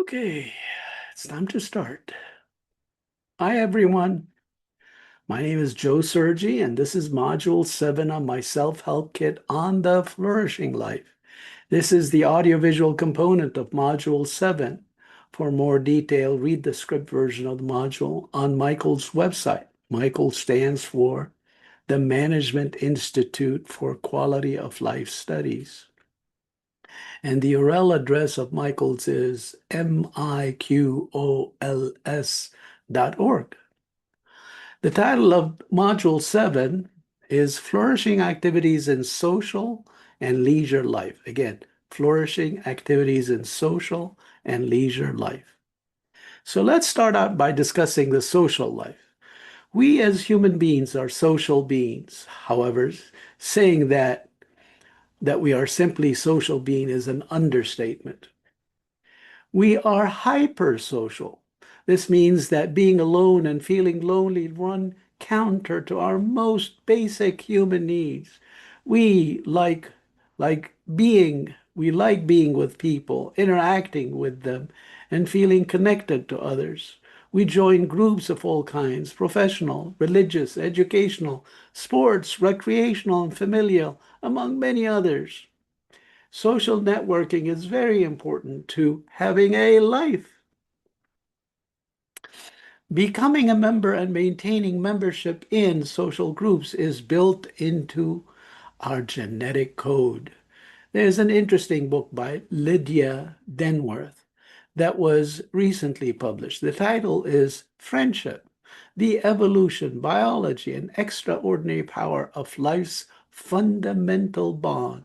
Okay, it's time to start. Hi, everyone. My name is Joe Sergi, and this is Module 7 of my self-help kit on the Flourishing Life. This is the audiovisual component of Module 7. For more detail, read the script version of the module on Michael's website. Michael stands for the Management Institute for Quality of Life Studies. And the URL address of Michael's is miqols.org. The title of Module 7 is Flourishing Activities in Social and Leisure Life. Again, flourishing activities in social and leisure life. So let's start out by discussing the social life. We as human beings are social beings. However, saying that we are simply social being is an understatement. We are hypersocial. This means that being alone and feeling lonely run counter to our most basic human needs. We like being with people, interacting with them, and feeling connected to others. We join groups of all kinds, professional, religious, educational, sports, recreational, and familial, among many others. Social networking is very important to having a life. Becoming a member and maintaining membership in social groups is built into our genetic code. There's an interesting book by Lydia Denworth that was recently published. The title is Friendship, the Evolution, Biology, and Extraordinary Power of Life's Fundamental Bond.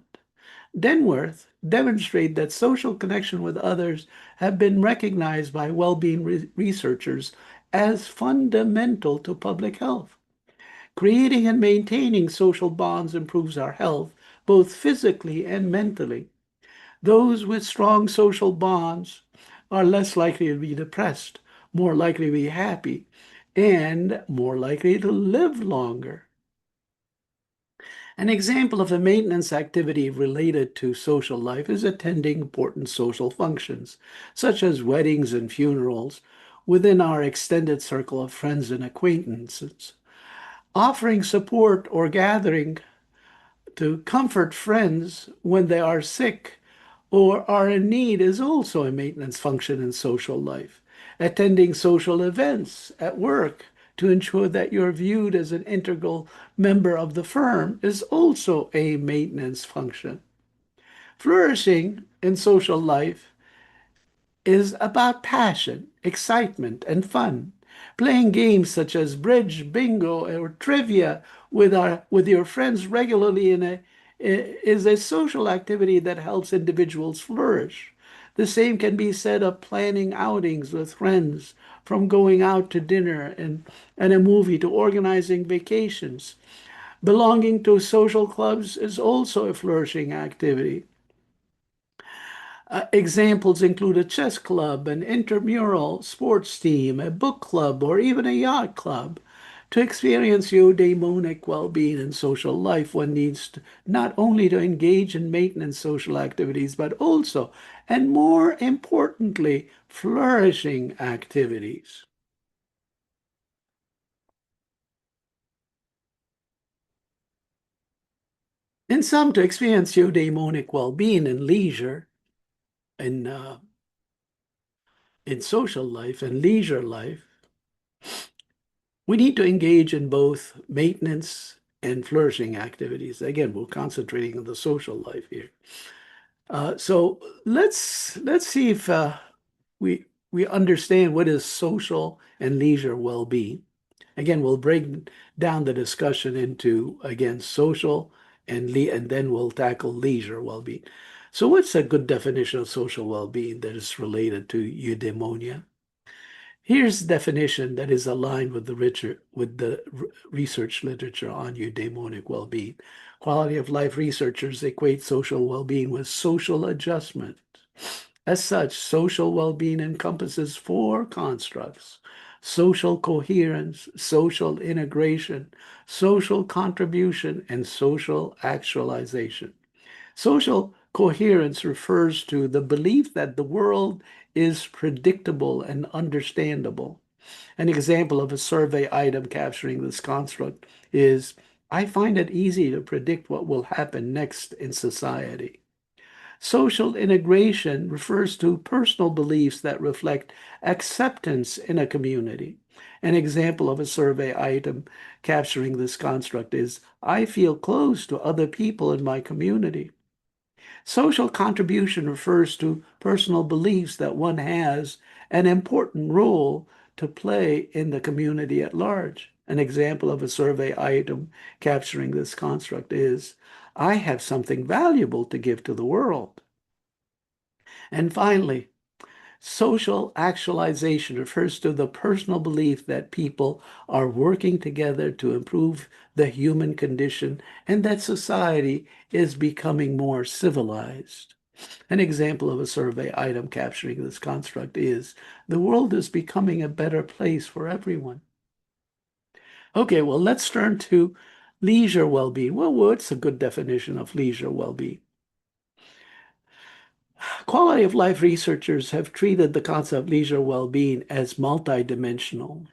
Denworth demonstrated that social connection with others have been recognized by well-being researchers as fundamental to public health. Creating and maintaining social bonds improves our health, both physically and mentally. Those with strong social bonds are less likely to be depressed, more likely to be happy, and more likely to live longer. An example of a maintenance activity related to social life is attending important social functions, such as weddings and funerals, within our extended circle of friends and acquaintances. Offering support or gathering to comfort friends when they are sick or are in need is also a maintenance function in social life. Attending social events at work to ensure that you're viewed as an integral member of the firm is also a maintenance function. Flourishing in social life is about passion, excitement, and fun. Playing games such as bridge, bingo, or trivia with your friends regularly is a social activity that helps individuals flourish. The same can be said of planning outings with friends, from going out to dinner and a movie to organizing vacations. Belonging to social clubs is also a flourishing activity. Examples include a chess club, an intramural sports team, a book club, or even a yacht club. To experience eudaimonic well-being in social life, one needs not only to engage in maintenance social activities, but also, and more importantly, flourishing activities. In sum, to experience eudaimonic well-being and leisure in, uh, in social life and leisure life, we need to engage in both maintenance and flourishing activities. Again, we're concentrating on the social life here. So let's see if we we understand what is social and leisure well-being. Again, we'll break down the discussion into again social and then we'll tackle leisure well-being. So, what's a good definition of social well-being that is related to eudaimonia? Here's a definition that is aligned with the research literature on eudaimonic well-being. Quality of life researchers equate social well-being with social adjustment. As such, social well-being encompasses four constructs: social coherence, social integration, social contribution, and social actualization. Social Coherence refers to the belief that the world is predictable and understandable. An example of a survey item capturing this construct is, I find it easy to predict what will happen next in society. Social integration refers to personal beliefs that reflect acceptance in a community. An example of a survey item capturing this construct is, I feel close to other people in my community. Social contribution refers to personal beliefs that one has an important role to play in the community at large. An example of a survey item capturing this construct is, I have something valuable to give to the world. And finally, social actualization refers to the personal belief that people are working together to improve the human condition and that society is becoming more civilized. An example of a survey item capturing this construct is, the world is becoming a better place for everyone. Okay, well, let's turn to leisure well-being. Well, what's a good definition of leisure well-being? Quality of life researchers have treated the concept of leisure well-being as multidimensional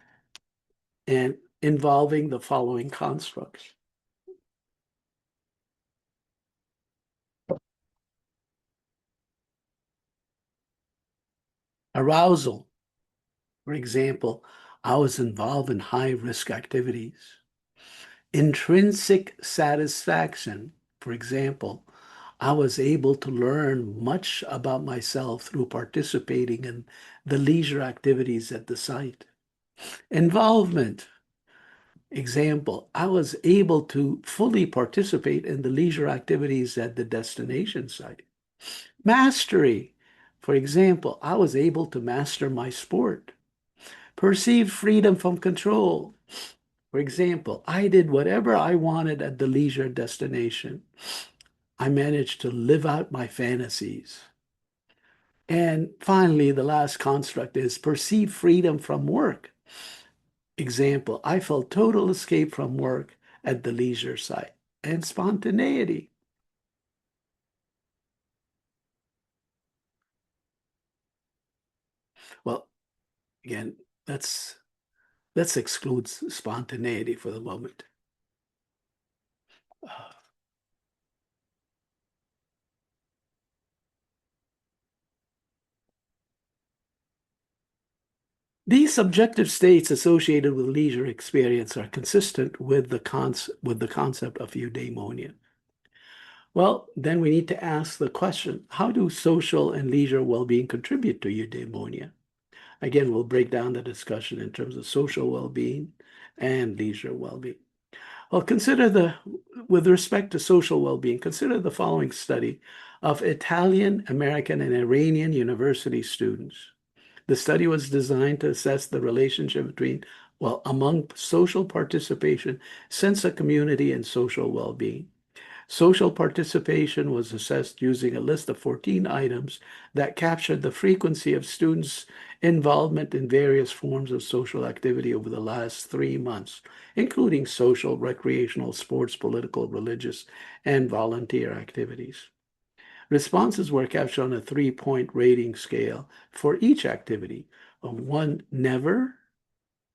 and involving the following constructs. Arousal, for example, I was involved in high-risk activities. Intrinsic satisfaction, for example, I was able to learn much about myself through participating in the leisure activities at the site. Involvement, example, I was able to fully participate in the leisure activities at the destination site. Mastery, for example, I was able to master my sport. Perceived freedom from control. For example, I did whatever I wanted at the leisure destination. I managed to live out my fantasies. And finally, the last construct is perceived freedom from work. Example, I felt total escape from work at the leisure site. And spontaneity. Well, again, let's exclude spontaneity for the moment. These subjective states associated with leisure experience are consistent with the concept of eudaimonia. Well, then we need to ask the question, how do social and leisure well-being contribute to eudaimonia? Again, we'll break down the discussion in terms of social well-being and leisure well-being. Well, with respect to social well-being, consider the following study of Italian, American, and Iranian university students. The study was designed to assess the relationship between, well, among social participation, sense of community, and social well-being. Social participation was assessed using a list of 14 items that captured the frequency of students' involvement in various forms of social activity over the last 3 months, including social, recreational, sports, political, religious, and volunteer activities. Responses were captured on a 3-point rating scale for each activity, from 1, never,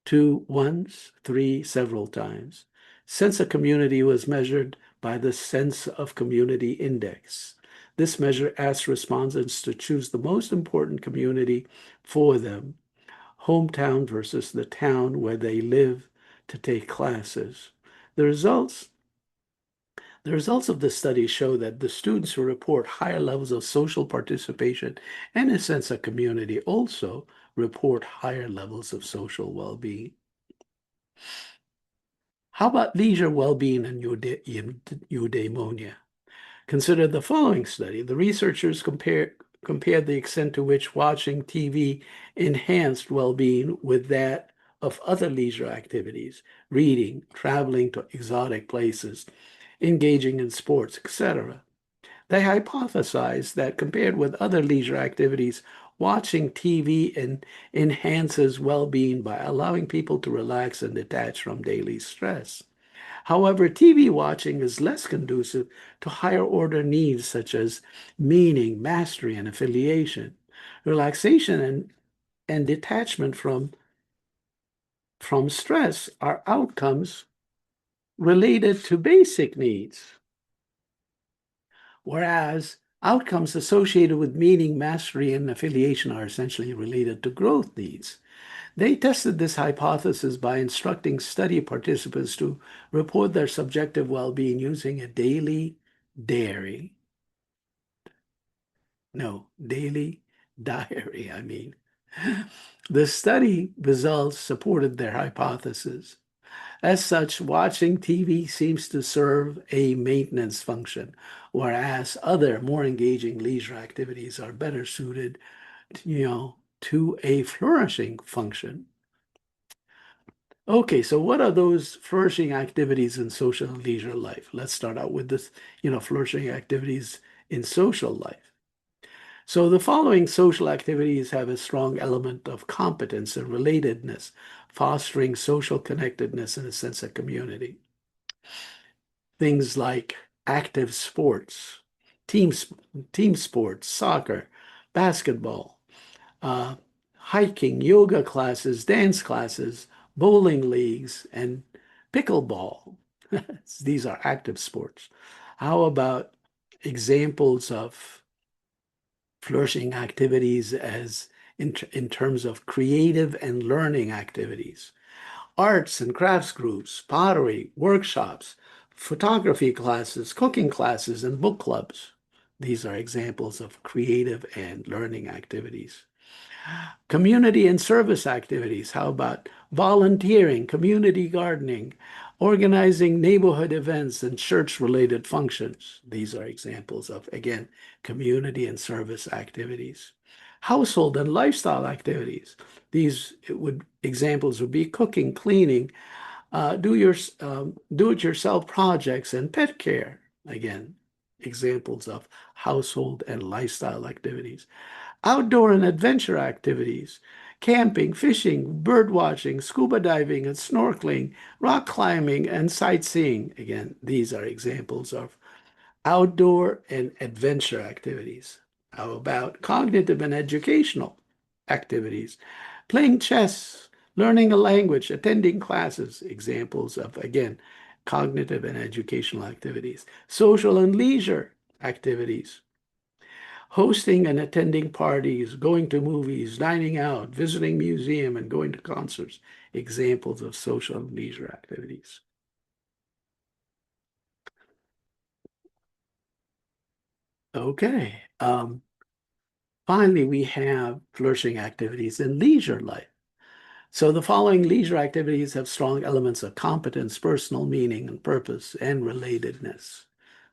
2, once, 3, several times. Sense of community was measured by the Sense of Community Index. This measure asked respondents to choose the most important community for them, hometown versus the town where they live, to take classes. The results the results of the study show that the students who report higher levels of social participation and a sense of community also report higher levels of social well-being. How about leisure well-being and eudaimonia? Consider the following study. The researchers compared the extent to which watching TV enhanced well-being with that of other leisure activities, reading, traveling to exotic places, engaging in sports, etc. They hypothesized that compared with other leisure activities, watching TV enhances well-being by allowing people to relax and detach from daily stress. However, TV watching is less conducive to higher order needs such as meaning, mastery, and affiliation. Relaxation and detachment from stress are outcomes related to basic needs, whereas outcomes associated with meaning, mastery, and affiliation are essentially related to growth needs. They tested this hypothesis by instructing study participants to report their subjective well-being using a daily diary. No, daily diary, I mean. The study results supported their hypothesis. As such, watching TV seems to serve a maintenance function, whereas other more engaging leisure activities are better suited, to a flourishing function. Okay, so what are those flourishing activities in social and leisure life? Let's start out with this, flourishing activities in social life. So the following social activities have a strong element of competence and relatedness, fostering social connectedness and a sense of community. Things like active sports, team, team sports, soccer, basketball, uh, hiking, yoga classes, dance classes, bowling leagues, and pickleball. These are active sports. How about examples of flourishing activities as in terms of creative and learning activities? Arts and crafts groups, pottery, workshops, photography classes, cooking classes, and book clubs. These are examples of creative and learning activities. Community and service activities. How about volunteering, community gardening, organizing neighborhood events and church-related functions? These are examples of, again, community and service activities. Household and lifestyle activities. These examples would be cooking, cleaning, do-it-yourself projects, and pet care. Again, examples of household and lifestyle activities. Outdoor and adventure activities, camping, fishing, bird watching, scuba diving and snorkeling, rock climbing, and sightseeing. Again, these are examples of outdoor and adventure activities. How about cognitive and educational activities? Playing chess, learning a language, attending classes, examples of, again, cognitive and educational activities. Social and leisure activities, hosting and attending parties, going to movies, dining out, visiting museum, and going to concerts, examples of social and leisure activities. Okay. Finally, we have flourishing activities in leisure life. So the following leisure activities have strong elements of competence, personal meaning and purpose, and relatedness.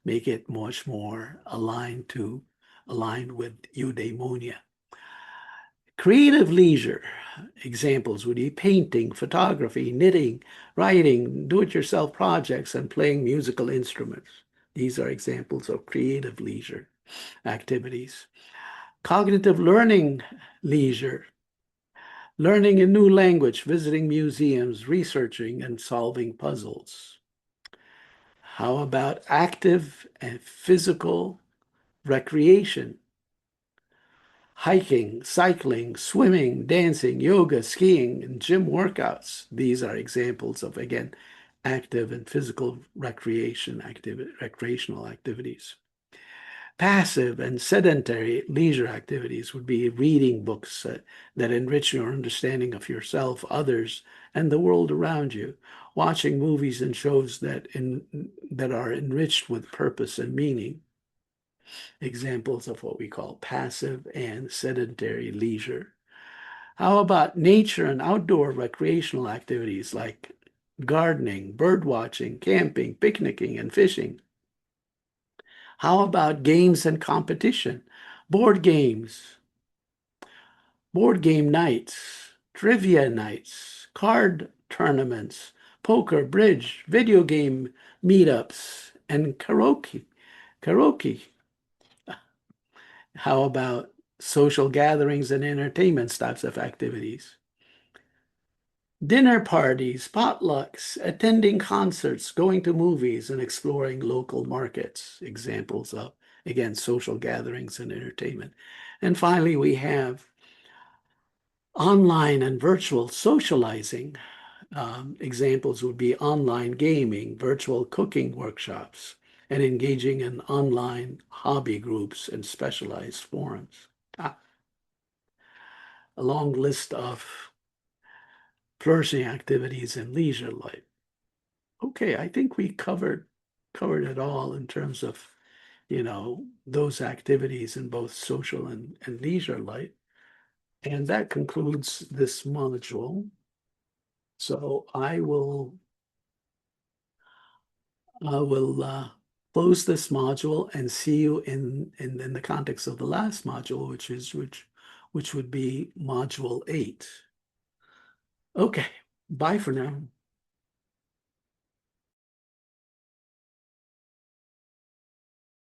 Make it much more aligned with eudaimonia. Creative leisure examples would be painting, photography, knitting, writing, do-it-yourself projects, and playing musical instruments. These are examples of creative leisure activities. Cognitive learning leisure, learning a new language, visiting museums, researching, and solving puzzles. How about active and physical recreation? Hiking, cycling, swimming, dancing, yoga, skiing, and gym workouts. These are examples of, again, active and physical recreational activities. Passive and sedentary leisure activities would be reading books that enrich your understanding of yourself, others, and the world around you. Watching movies and shows that are enriched with purpose and meaning. Examples of what we call passive and sedentary leisure. How about nature and outdoor recreational activities like gardening, bird watching, camping, picnicking, and fishing? How about games and competition? Board games, board game nights, trivia nights, card tournaments, poker, bridge, video game meetups, and karaoke. Karaoke. How about social gatherings and entertainment types of activities? Dinner parties, potlucks, attending concerts, going to movies, and exploring local markets. Examples of, again, social gatherings and entertainment. And finally, we have online and virtual socializing. Examples would be online gaming, virtual cooking workshops, and engaging in online hobby groups and specialized forums. Ah, a long list of flourishing activities in leisure life. Okay, I think we covered it all in terms of, those activities in both social and leisure life. And that concludes this module. So I will close this module and see you in the context of the last module, which would be module 8. Okay, bye for now.